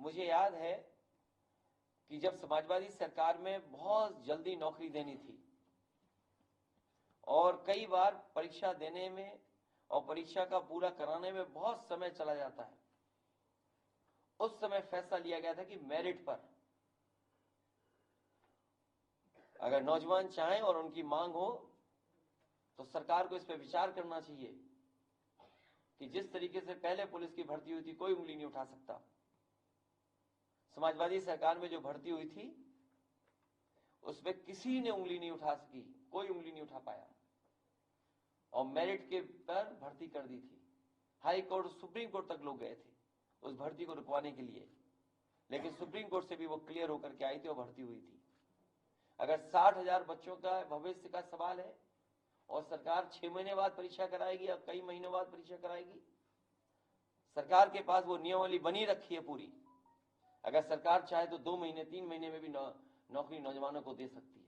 मुझे याद है कि जब समाजवादी सरकार में बहुत जल्दी नौकरी देनी थी और कई बार परीक्षा देने में और परीक्षा का पूरा कराने में बहुत समय चला जाता है, उस समय फैसला लिया गया था कि मेरिट पर अगर नौजवान चाहें और उनकी मांग हो तो सरकार को इस पर विचार करना चाहिए कि जिस तरीके से पहले पुलिस की भर्ती हुई थी कोई उंगली नहीं उठा सकता, समाजवादी सरकार में जो भर्ती हुई थी उसमें किसी ने उंगली नहीं उठा सकी, कोई उंगली नहीं उठा पाया और मेरिट के पर भर्ती कर दी थी। हाई कोर्ट, सुप्रीम कोर्ट तक लोग गए थे उस भर्ती को रुकवाने के लिए, लेकिन सुप्रीम कोर्ट से भी वो क्लियर होकर के आई थी और भर्ती हुई थी। अगर 60,000 बच्चों का भविष्य का सवाल है और सरकार 6 महीने बाद परीक्षा कराएगी या कई महीनों बाद परीक्षा कराएगी, सरकार के पास वो नियमावली बनी रखी है पूरी। अगर सरकार चाहे तो 2 महीने 3 महीने में भी नौकरी नौजवानों को दे सकती है।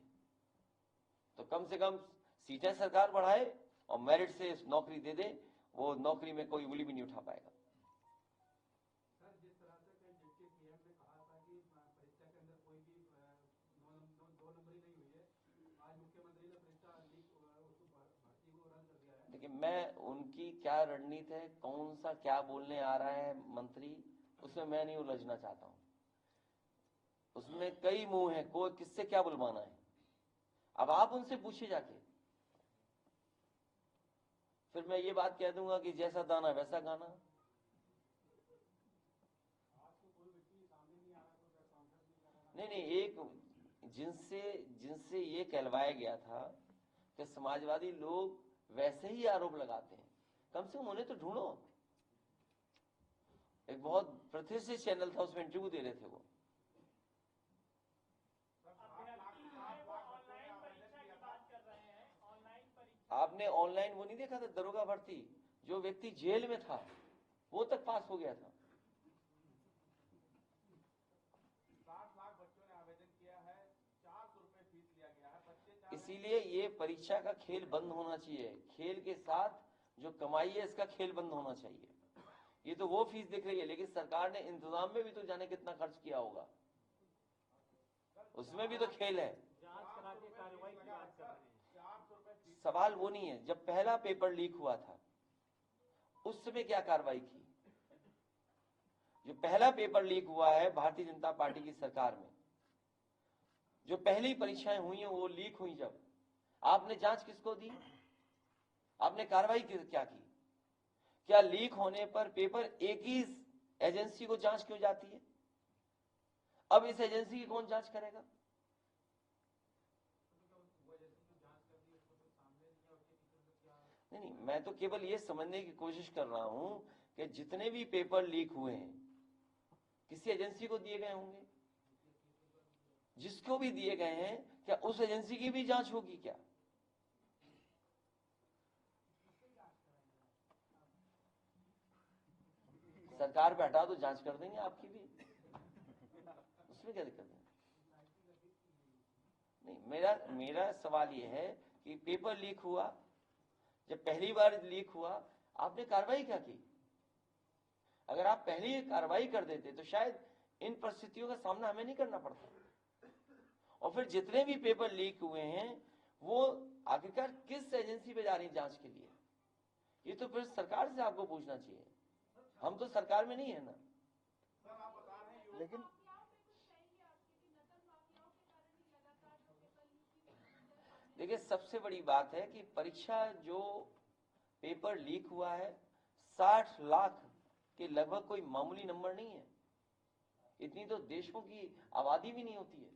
तो कम से कम सीटें सरकार बढ़ाए और मेरिट से नौकरी दे दे, वो नौकरी में कोई उंगली भी नहीं उठा पाएगा। सर, जिस तरह से डिप्टी सीएम ने कहा था कि परीक्षा के अंदर कोई भी 2 नंबरी नहीं हुई है, आज मुख्यमंत्री ने परीक्षा लीक भर्ती को रद्द कर दिया है। देखिए, मैं उनकी क्या रणनीति है, कौन सा क्या बोलने आ रहा है मंत्री, उसमें मैं नहीं उलझना चाहता हूं। उसमें कई मुंह है, कोई किससे क्या बुलवाना है, अब आप उनसे पूछिए जाके। फिर मैं ये बात कह दूंगा कि जैसा दाना वैसा गाना। नहीं, एक जिनसे ये कहलवाया गया था कि समाजवादी लोग वैसे ही आरोप लगाते हैं, कम से कम उन्हें तो ढूंढो। एक बहुत प्रतिष्ठित चैनल था, उसमें इंटरव्यू दे रहे थे वो। आपने ऑनलाइन वो नहीं देखा था, दरोगा भर्ती, जो व्यक्ति जेल में था वो तक पास हो गया था। 60 लाख बच्चों ने आवेदन किया है, 400 रुपए फीस लिया गया है, बच्चे। इसीलिए ये परीक्षा का खेल बंद होना चाहिए, खेल के साथ जो कमाई है इसका खेल बंद होना चाहिए। ये तो वो फीस दिख रही है, लेकिन सरकार ने इंतजाम में भी तो जाने कितना खर्च किया होगा, उसमें भी तो खेल है। जांच करा के कार्रवाई की बात कर रहे हैं। 400 रुपए फीस। सवाल वो नहीं है, जब पहला पेपर लीक हुआ था उस समय क्या कार्रवाई की? जो पहला पेपर लीक हुआ है भारतीय जनता पार्टी की सरकार में, जो पहली परीक्षाएं हुई हैं वो लीक हुई, जब आपने जांच किसको दी? आपने कार्रवाई क्या की? क्या लीक होने पर पेपर एक ही एजेंसी को जांच क्यों जाती है? अब इस एजेंसी की कौन जांच करेगा? नहीं, मैं तो केवल ये समझने की कोशिश कर रहा हूं कि जितने भी पेपर लीक हुए हैं किसी एजेंसी को दिए गए होंगे, जिसको भी दिए गए हैं क्या उस एजेंसी की भी जांच होगी? क्या सरकार पे हटा दो, जांच कर देंगे आपकी भी, उसमें क्या दिक्कत है? नहीं, मेरा सवाल ये है कि पेपर लीक हुआ, जब पहली बार लीक हुआ आपने कार्रवाई क्या की? अगर आप पहले ही कार्रवाई कर देते तो शायद इन परिस्थितियों का सामना हमें नहीं करना पड़ता। और फिर जितने भी पेपर लीक हुए हैं वो आखिरकार किस एजेंसी पे जा रही जांच के लिए, ये तो फिर सरकार से आपको पूछना चाहिए। हम तो सरकार में नहीं है ना। सर, आप बता रहे हैं लेकिन देखिए, सबसे बड़ी बात है कि परीक्षा जो पेपर लीक हुआ है 60 लाख के लगभग कोई मामूली नंबर नहीं है, इतनी तो देशों की आबादी भी नहीं होती है।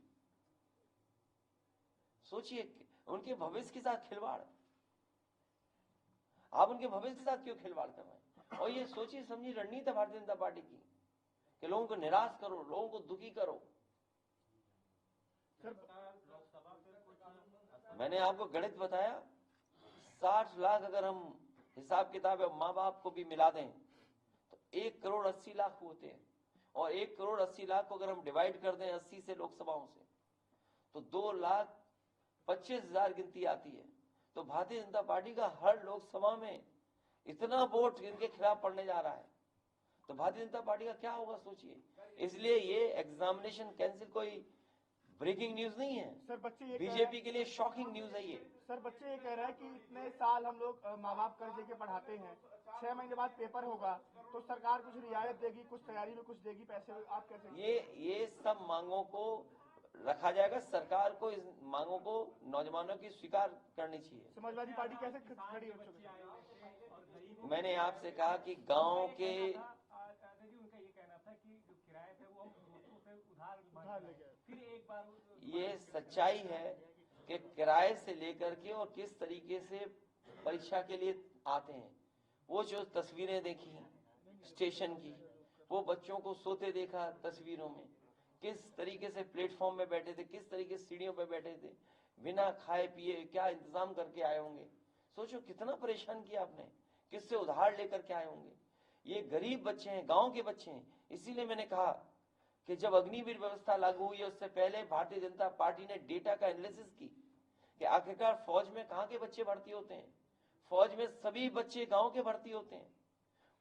सोचिए, उनके भविष्य के साथ खिलवाड़, आप उनके भविष्य के साथ क्यों खिलवाड़ कर रहे हैं? और ये सोचिए समझिए रणनीति है भारतीय जनता पार्टी की कि लोगों को निराश करो, लोगों को दुखी करो। मैंने आपको गणित बताया, 60 लाख अगर हम हिसाब किताब माँ बाप को भी मिला दें तो 1 करोड़ 80 लाख होते हैं, और 1 करोड़ 80 लाख को अगर हम डिवाइड कर दें 80 से लोकसभाओं से तो 2,25,000 गिनती आती है। तो भारतीय जनता पार्टी का हर लोकसभा में इतना वोट इनके खिलाफ पड़ने जा रहा है, तो भारतीय जनता पार्टी का क्या होगा सोचिए। इसलिए ये एग्जामिनेशन कैंसिल कोई ब्रेकिंग न्यूज नहीं है सर, बच्चे ये बीजेपी के लिए शॉकिंग न्यूज है ये। सर, बच्चे ये कह रहे हैं कि इतने साल हम लोग माँ बाप कर्ज लेके पढ़ाते हैं, 6 महीने बाद पेपर होगा तो सरकार कुछ रियायत देगी, कुछ तैयारी में कुछ देगी पैसे, आप कैसे? ये सब मांगों को रखा जाएगा। सरकार को इस मांगों को नौजवानों की स्वीकार करनी चाहिए। समाजवादी पार्टी कैसे खड़ी हो चुकी है? मैंने आपसे कहा कि गांव के उनका ये कहना था कि जो किराया है वो हम दोस्तों से उधार लेके आए, फिर एक बार ये सच्चाई है कि किराए से लेकर के और किस तरीके से परीक्षा के लिए आते हैं। वो जो तस्वीरें देखी स्टेशन की, वो बच्चों को सोते देखा तस्वीरों में, किस तरीके से प्लेटफॉर्म में बैठे थे, किस तरीके से सीढ़ियों पे बैठे थे, बिना खाए पिए क्या इंतजाम करके आए होंगे। सोचो कितना परेशान किया आपने, किससे उधार लेकर के आए होंगे। ये गरीब बच्चे हैं, गांव के बच्चे हैं। इसीलिए मैंने कहा कि जब अग्निवीर व्यवस्था लागू हुई है उससे पहले भारतीय जनता पार्टी ने डेटा का एनालिसिस की कि आखिरकार फौज में कहाँ के बच्चे भर्ती होते हैं। फौज में सभी बच्चे गांव के भर्ती होते हैं।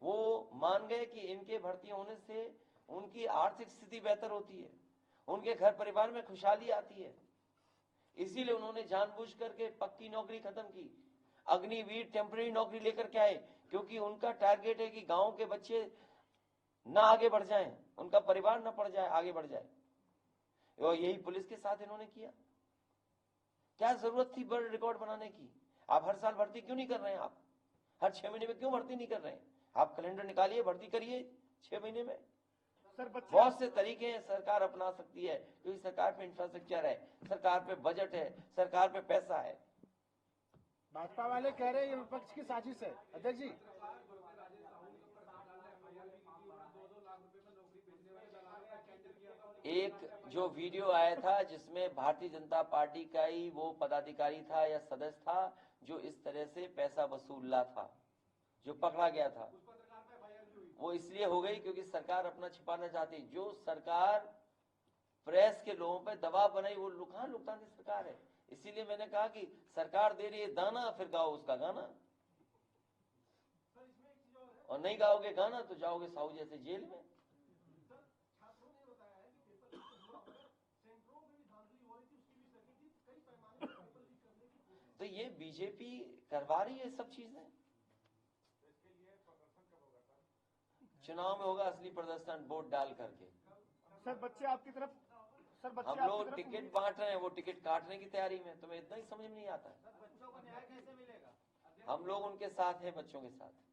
वो मान गए कि इनके भर्ती होने से उनकी आर्थिक स्थिति बेहतर होती है, उनके घर परिवार में खुशहाली आती है। इसीलिए उन्होंने जानबूझ करके पक्की नौकरी खत्म की, अग्निवीर टेम्पररी नौकरी लेकर के आए, क्योंकि उनका टारगेट है कि गांव के बच्चे ना आगे बढ़ जाएं, उनका परिवार ना पड़ जाए, आगे बढ़ जाए। और यही पुलिस के साथ इन्होंने किया। क्या जरूरत थी वर्ल्ड रिकॉर्ड बनाने की? आप हर साल भर्ती क्यों नहीं कर रहे हैं? आप हर 6 महीने में क्यों भर्ती नहीं कर रहे हैं? आप कैलेंडर निकालिए, भर्ती करिए 6 महीने में। सर, बहुत से तरीके हैं सरकार अपना सकती है, क्योंकि सरकार पे इंफ्रास्ट्रक्चर है, सरकार पे बजट है, सरकार पे पैसा है। भाजपा वाले कह रहे हैं ये विपक्ष की साजिश है। अध्यक्ष जी, एक जो वीडियो आया था जिसमें भारतीय जनता पार्टी का ही वो पदाधिकारी था या सदस्य था जो इस तरह से पैसा वसूल रहा था, जो पकड़ा गया था, वो इसलिए हो गई क्योंकि सरकार अपना छिपाना चाहती। जो सरकार प्रेस के लोगों पे दबाव बनाई वो लुटाने की सरकार है। इसीलिए मैंने कहा कि सरकार दे रही है दाना, फिर गाओ उसका गाना, और नहीं गाओगे गाना तो जाओगे साहू जैसे जेल में। तो ये बीजेपी करवा रही है सब चीजें। चुनाव में होगा असली प्रदर्शन, वोट डाल करके। सर, बच्चे आपकी तरफ हम लोग टिकट बांट रहे हैं, वो टिकट काटने की तैयारी में। तुम्हें इतना ही समझ में नहीं आता है। बच्चों को न्याय कैसे मिलेगा? हम लोग उनके साथ हैं, बच्चों के साथ।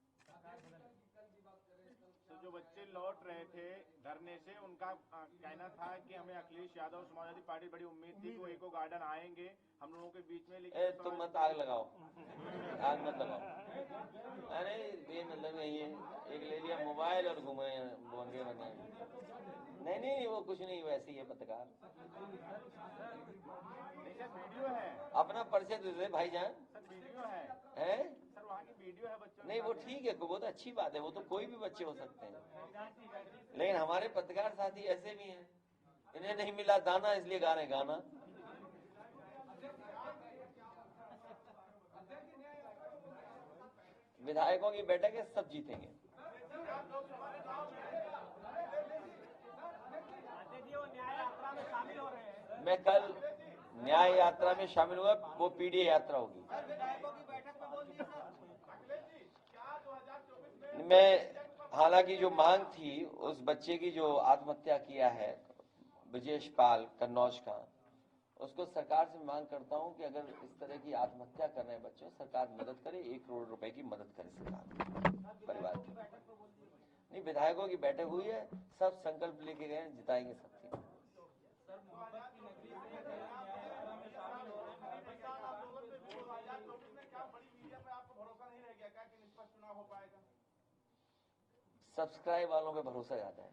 तो जो बच्चे लौट रहे थे धरने से, उनका कहना था कि हमें अखिलेश यादव समाजवादी पार्टी बड़ी उम्मीद थी कि वो इको गार्डन आएंगे हम लोगों के बीच में, लेकिन तुम मत आग लगाओ, आग मत लगाओ। अरे बेमतलब नहीं है, एक ले लिया मोबाइल और घूमे बोंगे बने। नहीं, वो कुछ नहीं, वैसे ही है पत्रकार। वीडियो है, अपना परिचय दे दे भाईजान। वीडियो है सर, वहाँ की वीडियो है बच्चों। नहीं वो ठीक है, वो तो अच्छी बात है, वो तो कोई भी बच्चे हो सकते हैं। लेकिन हमारे पत्रकार साथी ऐसे भी हैं, इन्हें नहीं मिला दाना इसलिए गा रहे गाना। विधायकों की बैठक है, सब जीतेंगे। मैं कल न्याय यात्रा में शामिल हुआ, वो पीडीए यात्रा होगी। मैं हालांकि जो मांग थी उस बच्चे की जो आत्महत्या किया है ब्रजेश पाल कन्नौज का, उसको सरकार से मांग करता हूं कि अगर इस तरह की आत्महत्या कर रहे हैं बच्चों, सरकार मदद करे, 1 करोड़ रुपए की मदद करे सरकार परिवार की। नहीं, विधायकों की बैठक हुई है, सब संकल्प लेके गए, जिताएंगे सब। सब्सक्राइब वालों पे भरोसा ज्यादा है।